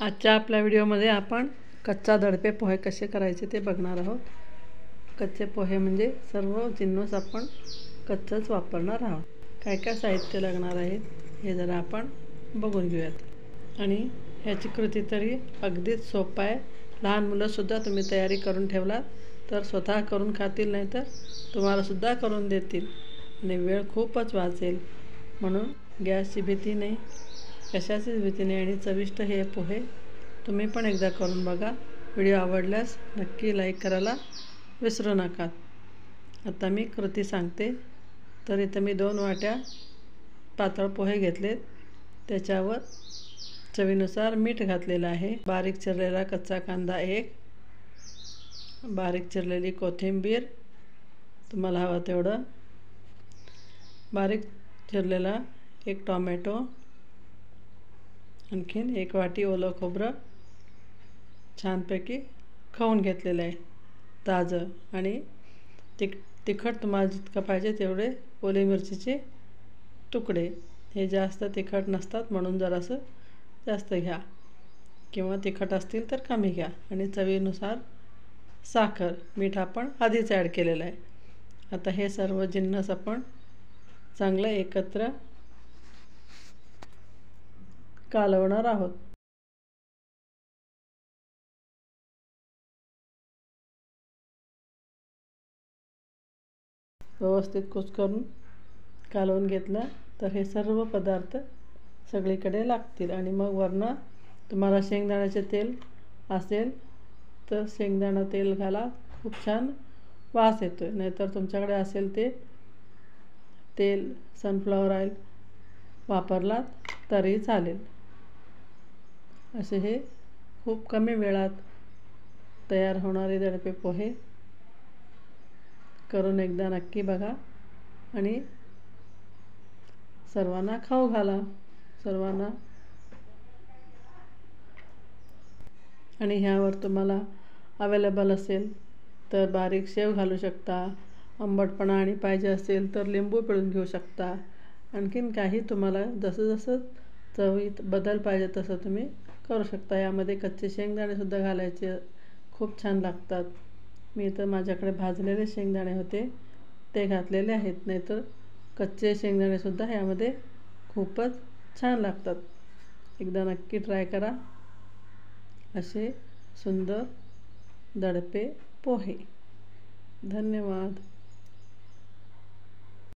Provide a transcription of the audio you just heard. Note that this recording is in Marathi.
आजच्या आपल्या व्हिडिओमध्ये आपण कच्चा दडपे पोहे कसे करायचे ते बघणार आहोत। कच्चे पोहे म्हणजे सर्व जिन्नस आपण कच्चंच वापरणार आहोत। काय काय साहित्य लागणार आहे हे जरा आपण बघून घेऊयात। आणि ह्याची कृती तरी अगदीच सोपं आहे। लहान मुलंसुद्धा तुम्ही तयारी करून ठेवलात तर स्वतः करून खातील, नाही तर तुम्हालासुद्धा करून देतील आणि वेळ खूपच वाचेल। म्हणून गॅसची भीती नाही, कशाचीच भीती नाही आणि चविष्ट हे पोहे तुम्ही पण एकदा करून बघा। व्हिडिओ आवडल्यास नक्की लाईक करायला विसरू नका। आता मी कृती सांगते। तर इथं मी 2 वाट्या पातळ पोहे घेतलेत, त्याच्यावर चवीनुसार मीठ घातलेलं आहे, बारीक चिरलेला कच्चा कांदा 1, बारीक चिरलेली कोथिंबीर तुम्हाला हवं तेवढं, बारीक चिरलेला 1 टोमॅटो, आणखीन 1 वाटी ओलं खोबरं छानपैकी खाऊन घेतलेलं आहे ताजं, आणि तिखट तुम्हाला जितकं पाहिजे तेवढे ओली मिरचीचे तुकडे। हे जास्त तिखट नसतात म्हणून जरासं जास्त घ्या, किंवा तिखट असतील तर कमी घ्या, आणि चवीनुसार साखर, मीठ आपण आधीच ॲड केलेलं आहे। आता हे सर्व जिन्नस आपण चांगलं एकत्र कालवणार आहोत। व्यवस्थित कुस्करून कालवून घेतलं तर हे सर्व पदार्थ सगळीकडे लागतील। आणि मग वरनं तुम्हाला शेंगदाण्याचे तेल असेल तर शेंगदाणा तेल घाला, खूप छान वास येतो। नाहीतर तुमच्याकडे असेल ते तेल, सनफ्लॉवर ऑइल वापरलात तरी चालेल। असे हे खूप कमी वेळात तयार होणारे दडपे पोहे करून एकदा नक्की बघा आणि सर्वांना खाऊ घाला, सर्वांना। आणि ह्यावर तुम्हाला अवेलेबल असेल तर बारीक शेव घालू शकता, आंबटपणा आणि पाहिजे असेल तर लिंबू पिळून घेऊ शकता। आणखीन काही तुम्हाला जसं जसं चवीत बदल पाहिजे तसं तुम्ही करू शकता। यामध्ये कच्चे शेंगदाणेसुद्धा घालायचे, खूप छान लागतात। मी तर माझ्याकडे भाजलेले शेंगदाणे होते ते घातलेले आहेत, नाहीतर कच्चे शेंगदाणेसुद्धा यामध्ये खूपच छान लागतात। एकदा नक्की ट्राय करा असे सुंदर दडपे पोहे। धन्यवाद।